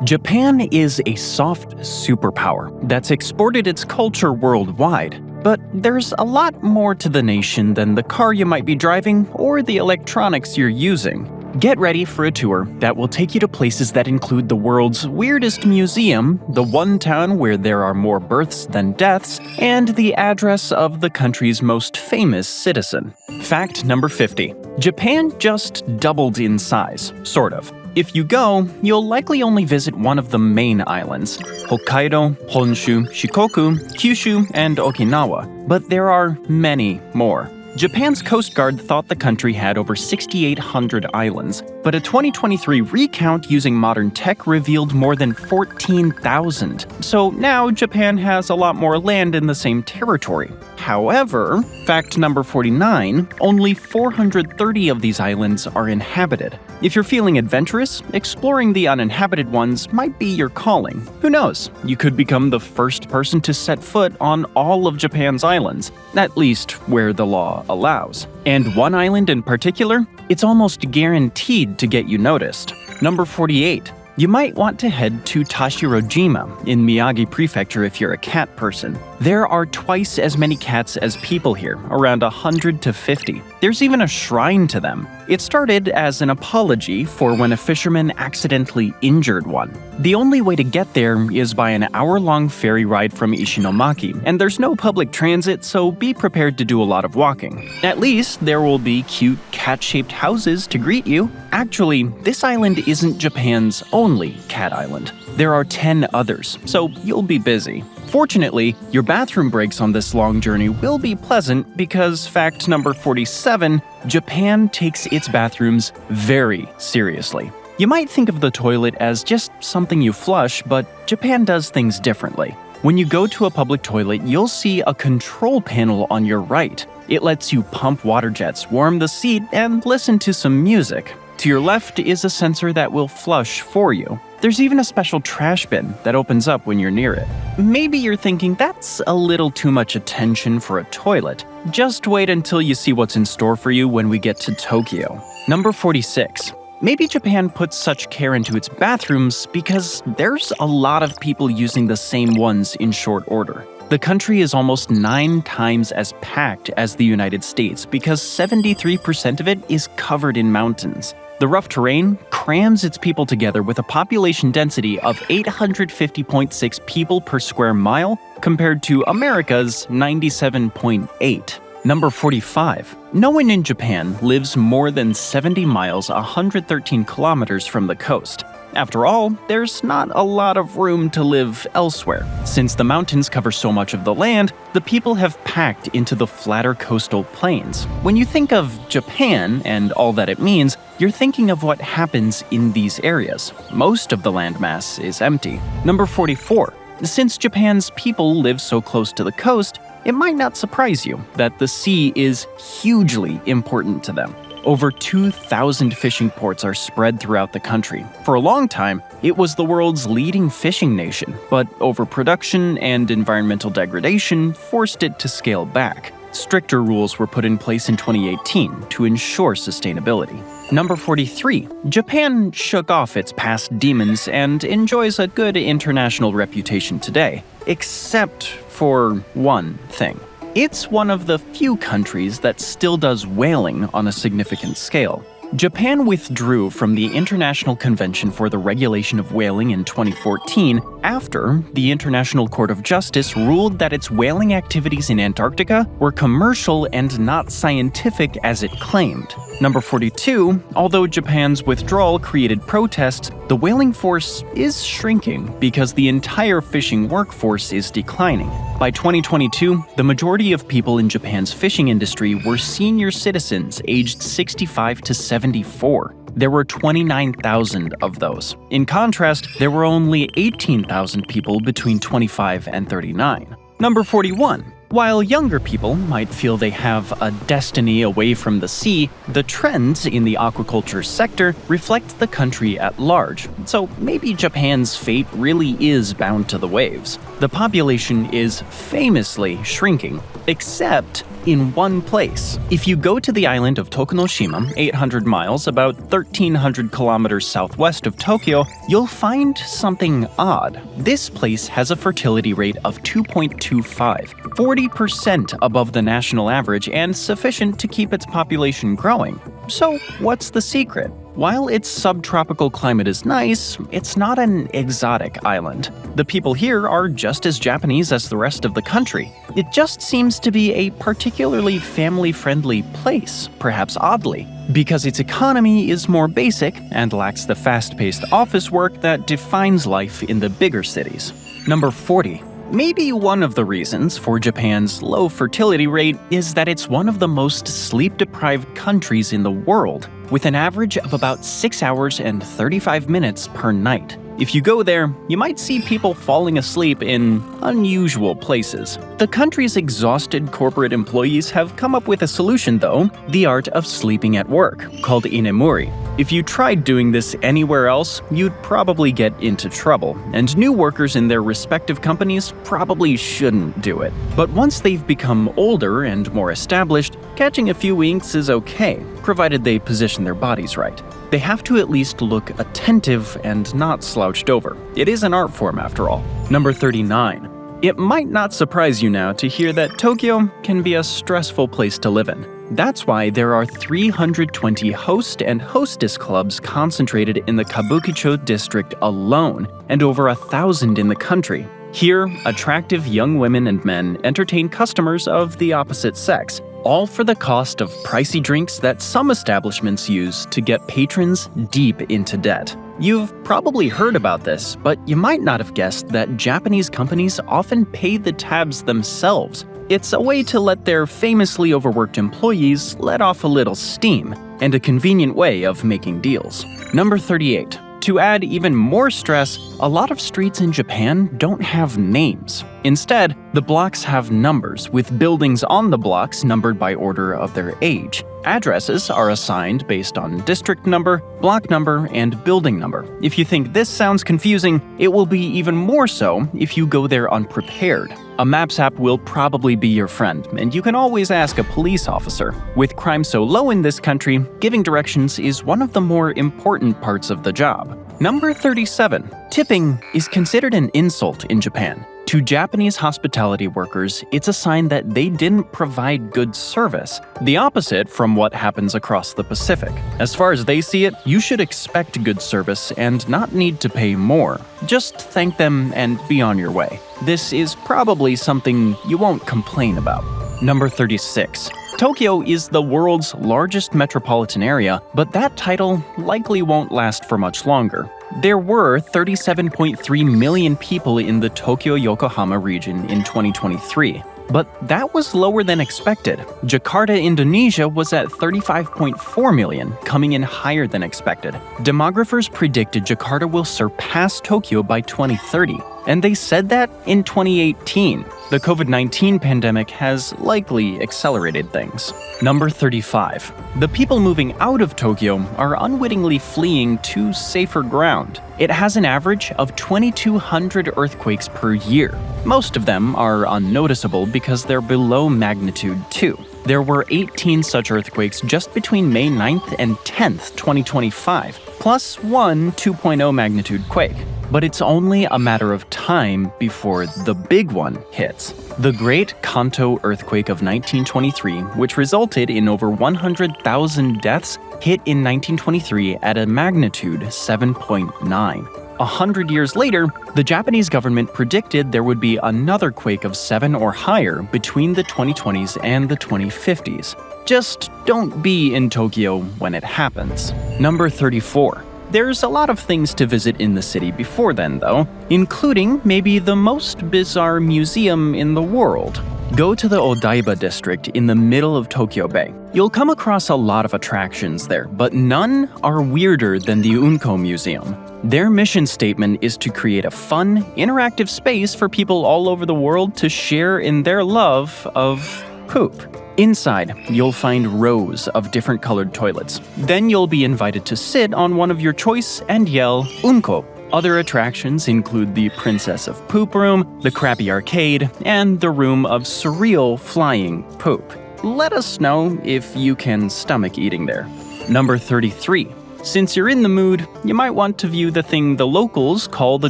Japan is a soft superpower that's exported its culture worldwide. But there's a lot more to the nation than the car you might be driving or the electronics you're using. Get ready for a tour that will take you to places that include the world's weirdest museum, the one town where there are more births than deaths, and the address of the country's most famous citizen. Fact number 50. Japan just doubled in size, sort of. If you go, you'll likely only visit one of the main islands: Hokkaido, Honshu, Shikoku, Kyushu, and Okinawa. But there are many more. Japan's Coast Guard thought the country had over 6,800 islands, but a 2023 recount using modern tech revealed more than 14,000. So now Japan has a lot more land in the same territory. However, fact number 49, only 430 of these islands are inhabited. If you're feeling adventurous, exploring the uninhabited ones might be your calling. Who knows? You could become the first person to set foot on all of Japan's islands, at least where the law allows. And one island in particular, it's almost guaranteed to get you noticed. Number 48. You might want to head to Tashirojima in Miyagi Prefecture if you're a cat person. There are twice as many cats as people here, around 100 to 50. There's even a shrine to them. It started as an apology for when a fisherman accidentally injured one. The only way to get there is by an hour-long ferry ride from Ishinomaki, and there's no public transit, so be prepared to do a lot of walking. At least there will be cute cat-shaped houses to greet you. Actually, this island isn't Japan's only cat island. There are 10 others, so you'll be busy. Fortunately, your bathroom breaks on this long journey will be pleasant because fact number 47, Japan takes its bathrooms very seriously. You might think of the toilet as just something you flush, but Japan does things differently. When you go to a public toilet, you'll see a control panel on your right. It lets you pump water jets, warm the seat, and listen to some music. To your left is a sensor that will flush for you. There's even a special trash bin that opens up when you're near it. Maybe you're thinking that's a little too much attention for a toilet. Just wait until you see what's in store for you when we get to Tokyo. Number 46. Maybe Japan puts such care into its bathrooms because there's a lot of people using the same ones in short order. The country is almost 9 times as packed as the United States because 73% of it is covered in mountains. The rough terrain crams its people together with a population density of 850.6 people per square mile compared to America's 97.8. Number 45. No one in Japan lives more than 70 miles 113 kilometers from the coast. After all, there's not a lot of room to live elsewhere. Since the mountains cover so much of the land, the people have packed into the flatter coastal plains. When you think of Japan and all that it means, you're thinking of what happens in these areas. Most of the landmass is empty. Number 44. Since Japan's people live so close to the coast, it might not surprise you that the sea is hugely important to them. Over 2,000 fishing ports are spread throughout the country. For a long time, it was the world's leading fishing nation, but overproduction and environmental degradation forced it to scale back. Stricter rules were put in place in 2018 to ensure sustainability. Number 43. Japan shook off its past demons and enjoys a good international reputation today, except for one thing. It's one of the few countries that still does whaling on a significant scale. Japan withdrew from the International Convention for the Regulation of Whaling in 2014 after the International Court of Justice ruled that its whaling activities in Antarctica were commercial and not scientific as it claimed. Number 42, although Japan's withdrawal created protests, the whaling force is shrinking because the entire fishing workforce is declining. By 2022, the majority of people in Japan's fishing industry were senior citizens aged 65 to 74. There were 29,000 of those. In contrast, there were only 18,000 people between 25 and 39. Number 41. While younger people might feel they have a destiny away from the sea, the trends in the aquaculture sector reflect the country at large, so maybe Japan's fate really is bound to the waves. The population is famously shrinking, except in one place. If you go to the island of Tokenoshima, 800 miles, about 1,300 kilometers southwest of Tokyo, you'll find something odd. This place has a fertility rate of 2.25, 40% above the national average and sufficient to keep its population growing. So, what's the secret? While its subtropical climate is nice, it's not an exotic island. The people here are just as Japanese as the rest of the country. It just seems to be a particularly family-friendly place, perhaps oddly, because its economy is more basic and lacks the fast-paced office work that defines life in the bigger cities. Number 40. Maybe one of the reasons for Japan's low fertility rate is that it's one of the most sleep-deprived countries in the world, with an average of about 6 hours and 35 minutes per night. If you go there, you might see people falling asleep in unusual places. The country's exhausted corporate employees have come up with a solution though, the art of sleeping at work, called Inimuri. If you tried doing this anywhere else, you'd probably get into trouble, and new workers in their respective companies probably shouldn't do it. But once they've become older and more established, catching a few winks is okay, provided they position their bodies right. They have to at least look attentive and not slouched over. It is an art form after all. Number 39. It might not surprise you now to hear that Tokyo can be a stressful place to live in. That's why there are 320 host and hostess clubs concentrated in the Kabukicho district alone, and over 1,000 in the country. Here, attractive young women and men entertain customers of the opposite sex, all for the cost of pricey drinks that some establishments use to get patrons deep into debt. You've probably heard about this, but you might not have guessed that Japanese companies often pay the tabs themselves. It's a way to let their famously overworked employees let off a little steam, and a convenient way of making deals. Number 38. To add even more stress, a lot of streets in Japan don't have names. Instead, the blocks have numbers, with buildings on the blocks numbered by order of their age. Addresses are assigned based on district number, block number, and building number. If you think this sounds confusing, it will be even more so if you go there unprepared. A Maps app will probably be your friend, and you can always ask a police officer. With crime so low in this country, giving directions is one of the more important parts of the job. Number 37. Tipping is considered an insult in Japan. To Japanese hospitality workers, it's a sign that they didn't provide good service, the opposite from what happens across the Pacific. As far as they see it, you should expect good service and not need to pay more. Just thank them and be on your way. This is probably something you won't complain about. Number 36. Tokyo is the world's largest metropolitan area, but that title likely won't last for much longer. There were 37.3 million people in the Tokyo-Yokohama region in 2023, but that was lower than expected. Jakarta, Indonesia was at 35.4 million, coming in higher than expected. Demographers predicted Jakarta will surpass Tokyo by 2030, and they said that in 2018. The COVID-19 pandemic has likely accelerated things. Number 35. The people moving out of Tokyo are unwittingly fleeing to safer ground. It has an average of 2,200 earthquakes per year. Most of them are unnoticeable because they're below magnitude 2. There were 18 such earthquakes just between May 9th and 10th, 2025, plus one 2.0 magnitude quake. But it's only a matter of time before the big one hits. The Great Kanto earthquake of 1923, which resulted in over 100,000 deaths, hit in 1923 at a magnitude 7.9. 100 years later, the Japanese government predicted there would be another quake of 7 or higher between the 2020s and the 2050s. Just don't be in Tokyo when it happens. Number 34. There's a lot of things to visit in the city before then, though, including maybe the most bizarre museum in the world. Go to the Odaiba district in the middle of Tokyo Bay. You'll come across a lot of attractions there, but none are weirder than the Unko Museum. Their mission statement is to create a fun, interactive space for people all over the world to share in their love of poop. Inside, you'll find rows of different colored toilets. Then you'll be invited to sit on one of your choice and yell, Unko. Other attractions include the Princess of Poop Room, the Crappy Arcade, and the Room of Surreal Flying Poop. let us know if you can stomach eating there. Number 33. Since you're in the mood, you might want to view the thing the locals call the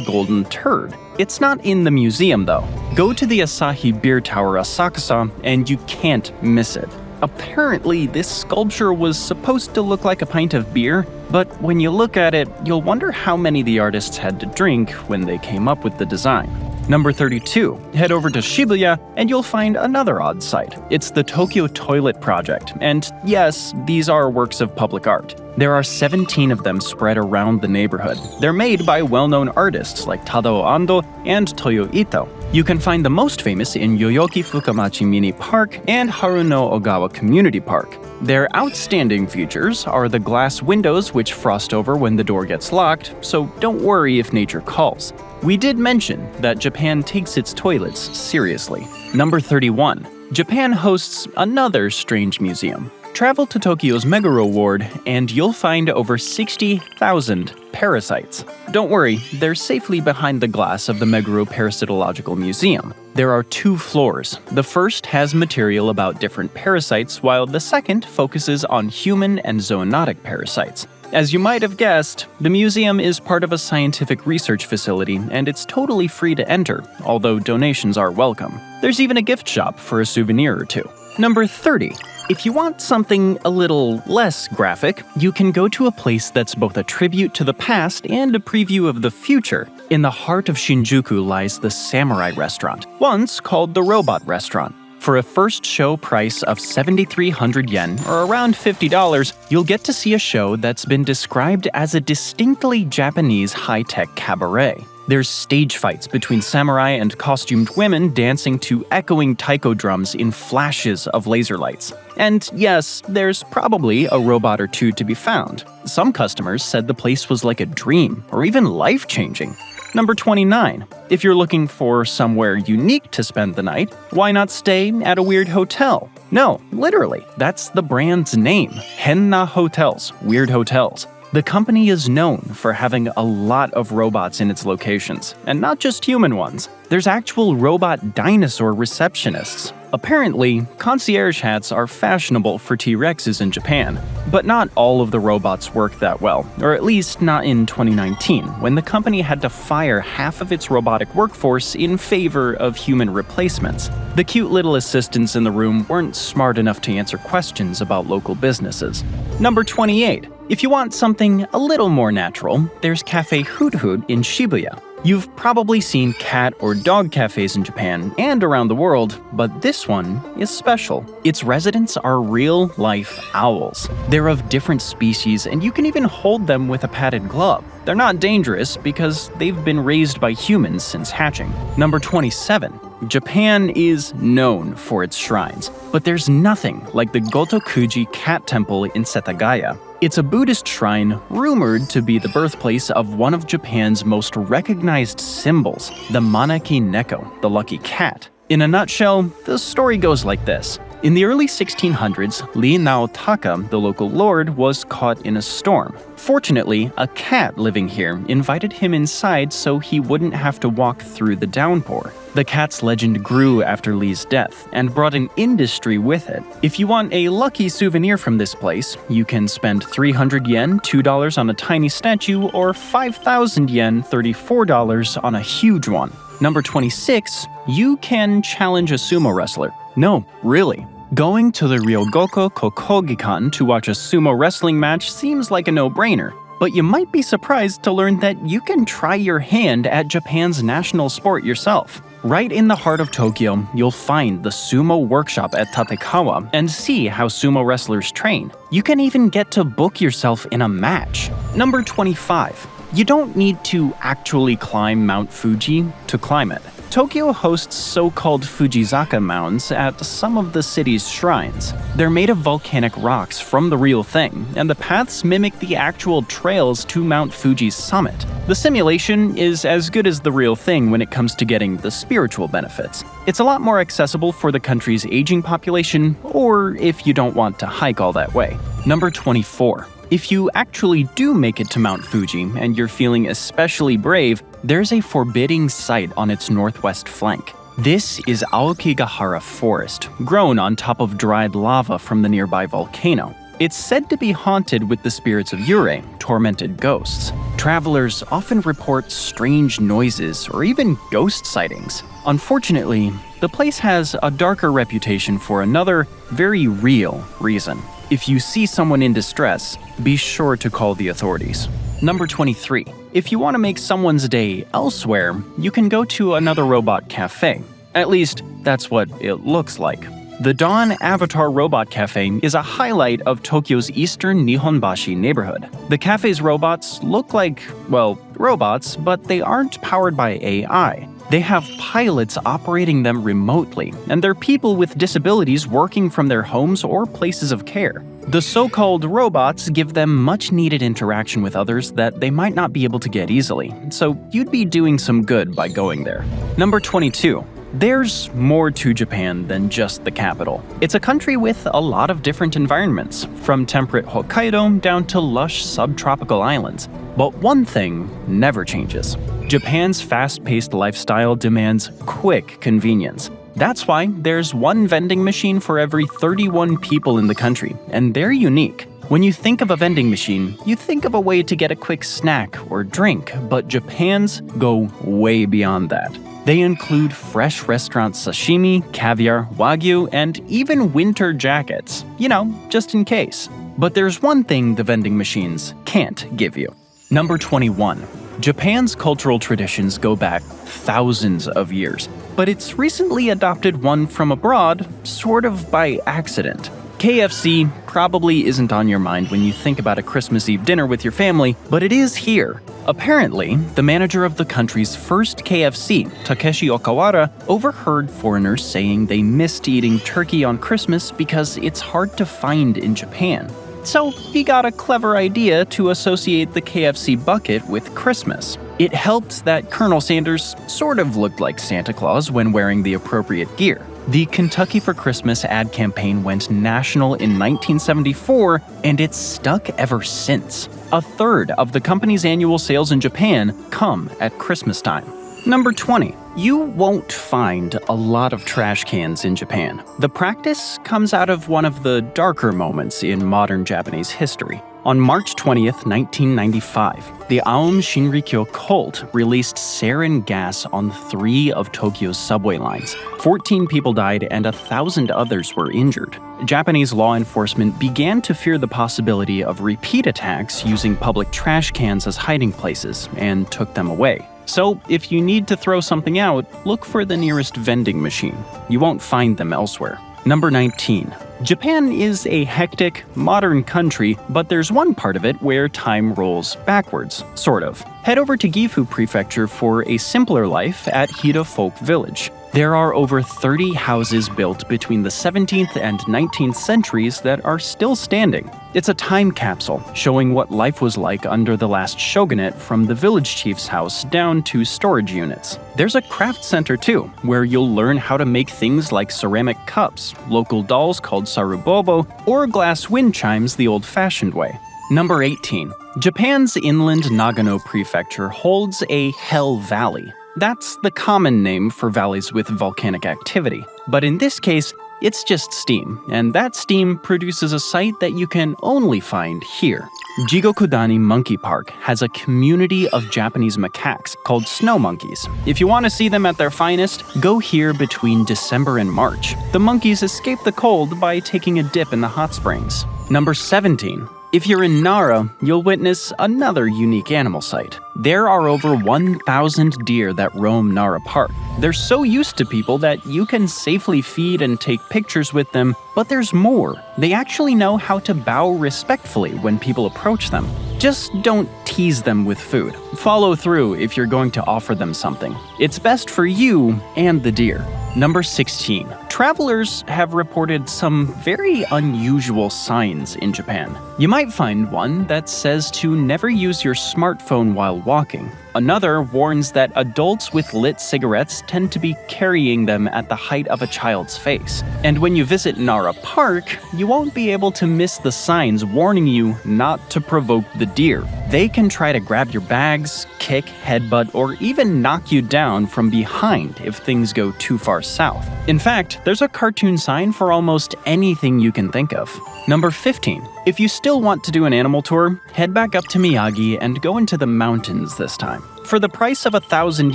Golden Turd. It's not in the museum though. Go to the Asahi Beer Tower Asakusa and you can't miss it. Apparently, this sculpture was supposed to look like a pint of beer, but when you look at it, you'll wonder how many the artists had to drink when they came up with the design. Number 32. Head over to Shibuya and you'll find another odd sight. It's the Tokyo Toilet Project, and yes, these are works of public art. There are 17 of them spread around the neighborhood. They're made by well-known artists like Tadao Ando and Toyo Ito. You can find the most famous in Yoyogi Fukamachi Mini Park and Haruno Ogawa Community Park. Their outstanding features are the glass windows which frost over when the door gets locked, so don't worry if nature calls. We did mention that Japan takes its toilets seriously. Number 31. Japan hosts another strange museum. Travel to Tokyo's Meguro Ward and you'll find over 60,000 parasites. Don't worry, they're safely behind the glass of the Meguro Parasitological Museum. There are 2 floors. The first has material about different parasites, while the second focuses on human and zoonotic parasites. As you might have guessed, the museum is part of a scientific research facility and it's totally free to enter, although donations are welcome. There's even a gift shop for a souvenir or two. Number 30. If you want something a little less graphic, you can go to a place that's both a tribute to the past and a preview of the future. In the heart of Shinjuku lies the Samurai Restaurant, once called the Robot Restaurant. For a first show price of 7,300 yen, or around $50, you'll get to see a show that's been described as a distinctly Japanese high-tech cabaret. There's stage fights between samurai and costumed women dancing to echoing taiko drums in flashes of laser lights. And yes, there's probably a robot or two to be found. Some customers said the place was like a dream, or even life-changing. Number 29. If you're looking for somewhere unique to spend the night, why not stay at a weird hotel? No, literally, that's the brand's name. Henna Hotels, Weird Hotels. The company is known for having a lot of robots in its locations, and not just human ones. There's actual robot dinosaur receptionists. Apparently, concierge hats are fashionable for T-Rexes in Japan, but not all of the robots work that well, or at least not in 2019, when the company had to fire half of its robotic workforce in favor of human replacements. The cute little assistants in the room weren't smart enough to answer questions about local businesses. Number 28. If you want something a little more natural, there's Cafe Hoot Hoot in Shibuya. You've probably seen cat or dog cafes in Japan and around the world, but this one is special. Its residents are real-life owls. They're of different species, and you can even hold them with a padded glove. They're not dangerous because they've been raised by humans since hatching. Number 27. Japan is known for its shrines, but there's nothing like the Gotokuji Cat Temple in Setagaya. It's a Buddhist shrine rumored to be the birthplace of one of Japan's most recognized symbols, the Manaki Neko, the lucky cat. In a nutshell, the story goes like this. In the early 1600s, Lee Naotaka, the local lord, was caught in a storm. Fortunately, a cat living here invited him inside so he wouldn't have to walk through the downpour. The cat's legend grew after Lee's death and brought an industry with it. If you want a lucky souvenir from this place, you can spend 300 yen, $2 on a tiny statue, or 5,000 yen, $34 on a huge one. Number 26, you can challenge a sumo wrestler. No, really. Going to the Ryogoko Kokogikan to watch a sumo wrestling match seems like a no-brainer, but you might be surprised to learn that you can try your hand at Japan's national sport yourself. Right in the heart of Tokyo, you'll find the Sumo Workshop at Tatekawa and see how sumo wrestlers train. You can even get to book yourself in a match. Number 25. You don't need to actually climb Mount Fuji to climb it. Tokyo hosts so-called Fujizaka mounds at some of the city's shrines. They're made of volcanic rocks from the real thing, and the paths mimic the actual trails to Mount Fuji's summit. The simulation is as good as the real thing when it comes to getting the spiritual benefits. It's a lot more accessible for the country's aging population, or if you don't want to hike all that way. Number 24. If you actually do make it to Mount Fuji and you're feeling especially brave, there's a forbidding sight on its northwest flank. This is Aoki Gajara forest, grown on top of dried lava from the nearby volcano. It's said to be haunted with the spirits of yurei, tormented ghosts. Travelers often report strange noises or even ghost sightings. Unfortunately, the place has a darker reputation for another, very real reason. If you see someone in distress, be sure to call the authorities. Number 23. If you want to make someone's day elsewhere, you can go to another robot cafe. At least, that's what it looks like. The Dawn Avatar Robot Cafe is a highlight of Tokyo's eastern Nihonbashi neighborhood. The cafe's robots look like, well, robots, but they aren't powered by AI. They have pilots operating them remotely, and they're people with disabilities working from their homes or places of care. The so-called robots give them much-needed interaction with others that they might not be able to get easily, so you'd be doing some good by going there. Number 22. There's more to Japan than just the capital. It's a country with a lot of different environments, from temperate Hokkaido down to lush subtropical islands. But one thing never changes. Japan's fast-paced lifestyle demands quick convenience. That's why there's one vending machine for every 31 people in the country, and they're unique. When you think of a vending machine, you think of a way to get a quick snack or drink, but Japan's go way beyond that. They include fresh restaurant sashimi, caviar, wagyu, and even winter jackets. You know, just in case. But there's one thing the vending machines can't give you. Number 21. Japan's cultural traditions go back thousands of years, but it's recently adopted one from abroad, sort of by accident. KFC probably isn't on your mind when you think about a Christmas Eve dinner with your family, but it is here. Apparently, the manager of the country's first KFC, Takeshi Okawara, overheard foreigners saying they missed eating turkey on Christmas because it's hard to find in Japan. So he got a clever idea to associate the KFC bucket with Christmas. It helped that Colonel Sanders sort of looked like Santa Claus when wearing the appropriate gear. The Kentucky for Christmas ad campaign went national in 1974, and it's stuck ever since. A third of the company's annual sales in Japan come at Christmas time. Number 20. You won't find a lot of trash cans in Japan. The practice comes out of one of the darker moments in modern Japanese history. On March 20th, 1995, the Aum Shinrikyo cult released sarin gas on 3 of Tokyo's subway lines. 14 people died and 1,000 others were injured. Japanese law enforcement began to fear the possibility of repeat attacks using public trash cans as hiding places and took them away. So, if you need to throw something out, look for the nearest vending machine. You won't find them elsewhere. Number 19. Japan is a hectic, modern country, but there's one part of it where time rolls backwards, sort of. Head over to Gifu Prefecture for a simpler life at Hida Folk Village. There are over 30 houses built between the 17th and 19th centuries that are still standing. It's a time capsule showing what life was like under the last shogunate, from the village chief's house down to storage units. There's a craft center too, where you'll learn how to make things like ceramic cups, local dolls called sarubobo, or glass wind chimes the old-fashioned way. Number 18. Japan's inland Nagano Prefecture holds a Hell Valley. That's the common name for valleys with volcanic activity. But in this case, it's just steam, and that steam produces a sight that you can only find here. Jigokudani Monkey Park has a community of Japanese macaques called snow monkeys. If you want to see them at their finest, go here between December and March. The monkeys escape the cold by taking a dip in the hot springs. Number 17. If you're in Nara, you'll witness another unique animal sight. There are over 1,000 deer that roam Nara Park. They're so used to people that you can safely feed and take pictures with them, but there's more. They actually know how to bow respectfully when people approach them. Just don't tease them with food. Follow through if you're going to offer them something. It's best for you and the deer. Number 16. Travelers have reported some very unusual signs in Japan. You might find one that says to never use your smartphone while walking. Another warns that adults with lit cigarettes tend to be carrying them at the height of a child's face. And when you visit Nara Park, you won't be able to miss the signs warning you not to provoke the deer. They can try to grab your bags, kick, headbutt, or even knock you down from behind if things go too far south. In fact, there's a cartoon sign for almost anything you can think of. Number 15. If you still want to do an animal tour, head back up to Miyagi and go into the mountains this time. For the price of 1,000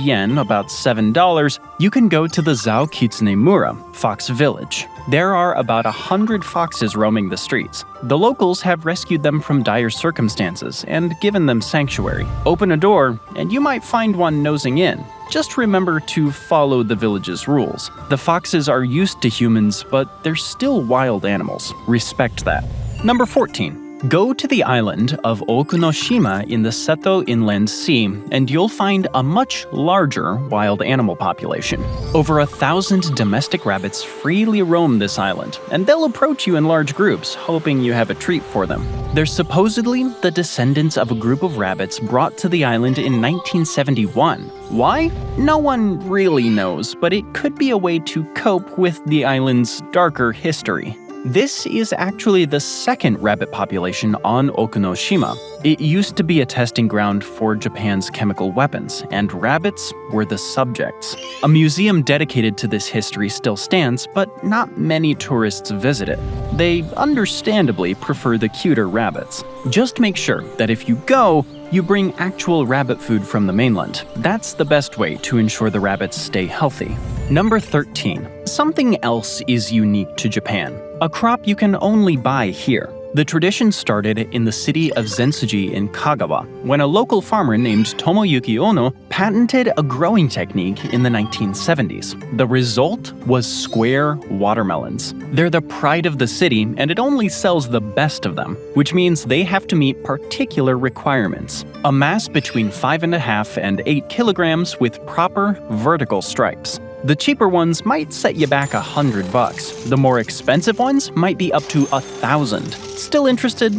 yen, about $7, you can go to the Zao Kitsunemura, Fox Village. There are about 100 foxes roaming the streets. The locals have rescued them from dire circumstances and given them sanctuary. Open a door, and you might find one nosing in. Just remember to follow the village's rules. The foxes are used to humans, but they're still wild animals. Respect that. Number 14. Go to the island of Okinoshima in the Seto Inland Sea, and you'll find a much larger wild animal population. Over 1,000 domestic rabbits freely roam this island, and they'll approach you in large groups, hoping you have a treat for them. They're supposedly the descendants of a group of rabbits brought to the island in 1971. Why? No one really knows, but it could be a way to cope with the island's darker history. This is actually the second rabbit population on Okinoshima. It used to be a testing ground for Japan's chemical weapons, and rabbits were the subjects. A museum dedicated to this history still stands, but not many tourists visit it. They understandably prefer the cuter rabbits. Just make sure that if you go, you bring actual rabbit food from the mainland. That's the best way to ensure the rabbits stay healthy. Number 13. Something else is unique to Japan. A crop you can only buy here. The tradition started in the city of Zensuji in Kagawa, when a local farmer named Tomoyuki Ono patented a growing technique in the 1970s. The result was square watermelons. They're the pride of the city, and it only sells the best of them, which means they have to meet particular requirements. A mass between 5.5 and 8 kilograms with proper vertical stripes. The cheaper ones might set you back $100. The more expensive ones might be up to 1,000. Still interested?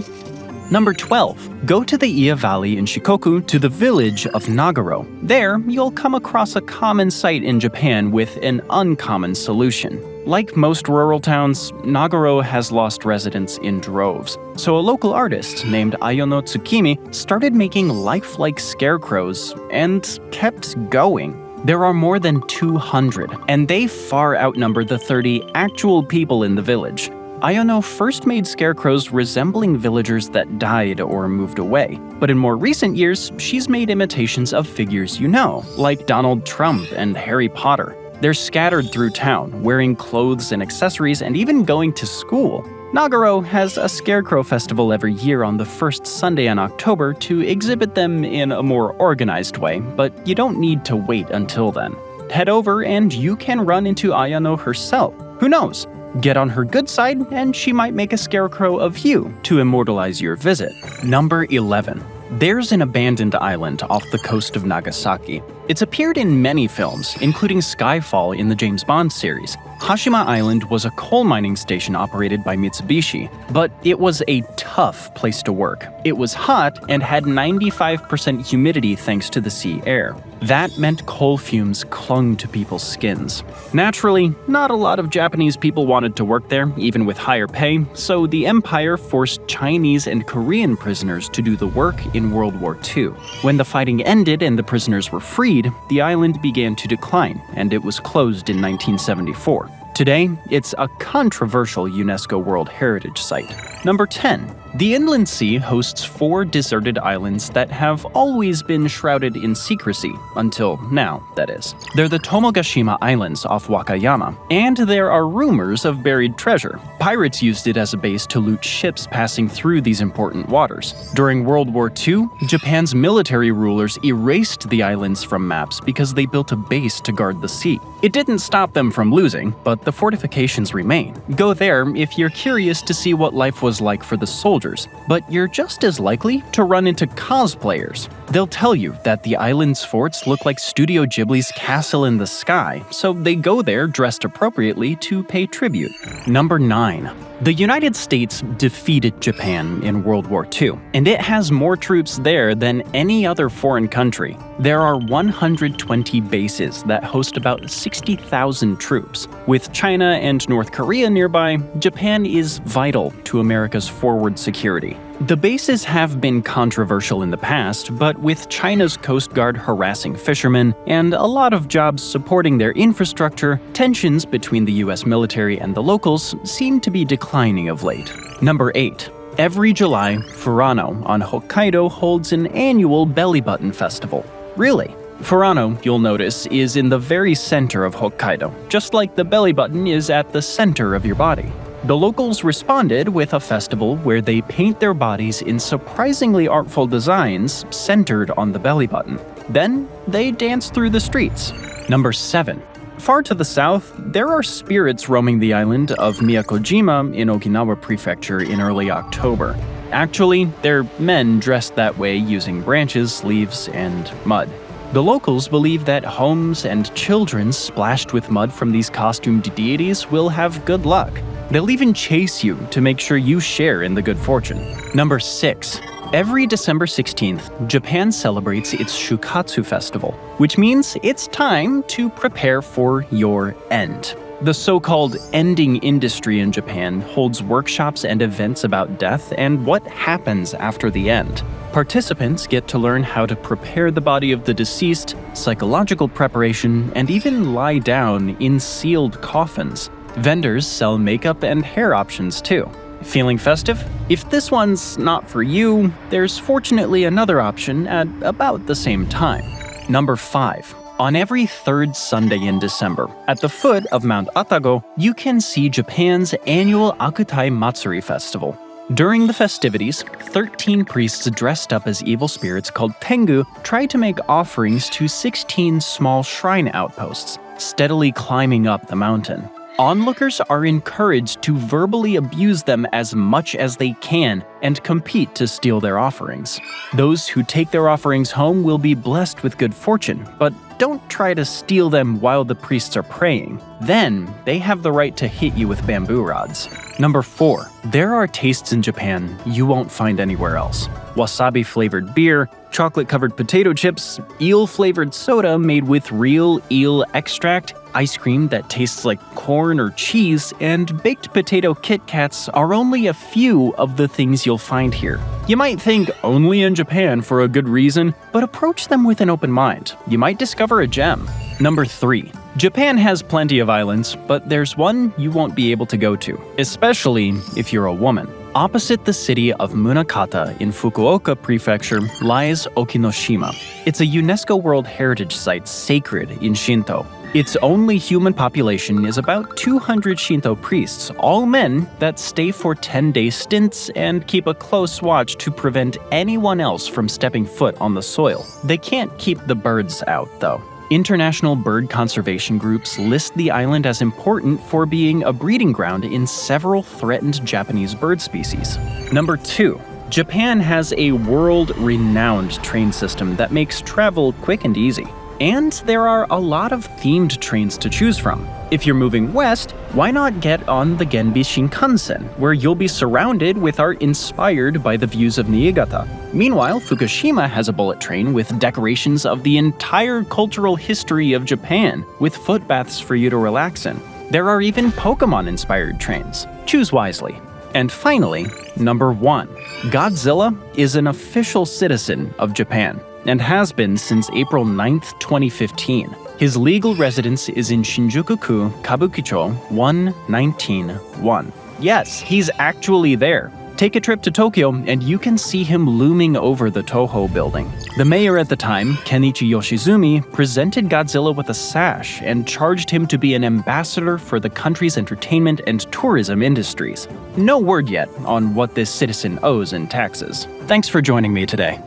Number 12. Go to the Iya Valley in Shikoku to the village of Nagaro. There, you'll come across a common sight in Japan with an uncommon solution. Like most rural towns, Nagaro has lost residents in droves. So a local artist named Ayono Tsukimi started making lifelike scarecrows and kept going. There are more than 200, and they far outnumber the 30 actual people in the village. Ayono first made scarecrows resembling villagers that died or moved away, but in more recent years, she's made imitations of figures you know, like Donald Trump and Harry Potter. They're scattered through town, wearing clothes and accessories and even going to school. Nagaro has a scarecrow festival every year on the first Sunday in October to exhibit them in a more organized way, but you don't need to wait until then. Head over and you can run into Ayano herself. Who knows? Get on her good side and she might make a scarecrow of you to immortalize your visit. Number 11. There's an abandoned island off the coast of Nagasaki. It's appeared in many films, including Skyfall in the James Bond series. Hashima Island was a coal mining station operated by Mitsubishi, but it was a tough place to work. It was hot and had 95% humidity thanks to the sea air. That meant coal fumes clung to people's skins. Naturally, not a lot of Japanese people wanted to work there, even with higher pay, so the empire forced Chinese and Korean prisoners to do the work in World War II. When the fighting ended and the prisoners were freed, the island began to decline, and it was closed in 1974. Today, it's a controversial UNESCO World Heritage Site. Number 10. The Inland Sea hosts 4 deserted islands that have always been shrouded in secrecy, until now, that is. They're the Tomogashima Islands off Wakayama, and there are rumors of buried treasure. Pirates used it as a base to loot ships passing through these important waters. During World War II, Japan's military rulers erased the islands from maps because they built a base to guard the sea. It didn't stop them from losing, but the fortifications remain. Go there if you're curious to see what life was like for the soldiers, but you're just as likely to run into cosplayers. They'll tell you that the island's forts look like Studio Ghibli's Castle in the Sky, so they go there dressed appropriately to pay tribute. Number 9. The United States defeated Japan in World War II, and it has more troops there than any other foreign country. There are 120 bases that host about 60,000 troops. With China and North Korea nearby, Japan is vital to America's forward security. The bases have been controversial in the past, but with China's Coast Guard harassing fishermen and a lot of jobs supporting their infrastructure, tensions between the US military and the locals seem to be declining of late. Number 8. Every July, Furano on Hokkaido holds an annual belly button festival. Really? Furano, you'll notice, is in the very center of Hokkaido, just like the belly button is at the center of your body. The locals responded with a festival where they paint their bodies in surprisingly artful designs centered on the belly button. Then, they dance through the streets. Number 7. Far to the south, there are spirits roaming the island of Miyakojima in Okinawa Prefecture in early October. Actually, they're men dressed that way using branches, leaves, and mud. The locals believe that homes and children splashed with mud from these costumed deities will have good luck. They'll even chase you to make sure you share in the good fortune. Number 6. Every December 16th, Japan celebrates its Shukatsu festival, which means it's time to prepare for your end. The so-called ending industry in Japan holds workshops and events about death and what happens after the end. Participants get to learn how to prepare the body of the deceased, psychological preparation, and even lie down in sealed coffins. Vendors sell makeup and hair options too. Feeling festive? If this one's not for you, there's fortunately another option at about the same time. Number 5. On every third Sunday in December, at the foot of Mount Atago, you can see Japan's annual Akatai Matsuri festival. During the festivities, 13 priests dressed up as evil spirits called Tengu try to make offerings to 16 small shrine outposts, steadily climbing up the mountain. Onlookers are encouraged to verbally abuse them as much as they can and compete to steal their offerings. Those who take their offerings home will be blessed with good fortune, but don't try to steal them while the priests are praying. Then, they have the right to hit you with bamboo rods. Number 4. There are tastes in Japan you won't find anywhere else. Wasabi-flavored beer, chocolate-covered potato chips, eel-flavored soda made with real eel extract, ice cream that tastes like corn or cheese, and baked potato Kit Kats are only a few of the things you'll find here. You might think only in Japan for a good reason, but approach them with an open mind. You might discover a gem. Number 3. Japan has plenty of islands, but there's one you won't be able to go to, especially if you're a woman. Opposite the city of Munakata in Fukuoka Prefecture lies Okinoshima. It's a UNESCO World Heritage Site sacred in Shinto. Its only human population is about 200 Shinto priests, all men, that stay for 10-day stints and keep a close watch to prevent anyone else from stepping foot on the soil. They can't keep the birds out, though. International bird conservation groups list the island as important for being a breeding ground in several threatened Japanese bird species. Number 2. Japan has a world-renowned train system that makes travel quick and easy. And there are a lot of themed trains to choose from. If you're moving west, why not get on the Genbi Shinkansen, where you'll be surrounded with art inspired by the views of Niigata. Meanwhile, Fukushima has a bullet train with decorations of the entire cultural history of Japan, with footbaths for you to relax in. There are even Pokemon-inspired trains. Choose wisely. And finally, number 1. Godzilla is an official citizen of Japan, and has been since April 9th, 2015. His legal residence is in Shinjuku-ku, Kabukicho 1191. Yes, he's actually there. Take a trip to Tokyo and you can see him looming over the Toho building. The mayor at the time, Kenichi Yoshizumi, presented Godzilla with a sash and charged him to be an ambassador for the country's entertainment and tourism industries. No word yet on what this citizen owes in taxes. Thanks for joining me today.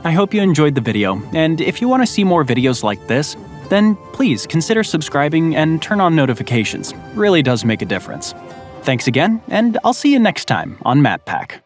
I hope you enjoyed the video, and if you want to see more videos like this, then please consider subscribing and turn on notifications. Really does make a difference. Thanks again, and I'll see you next time on MapPack.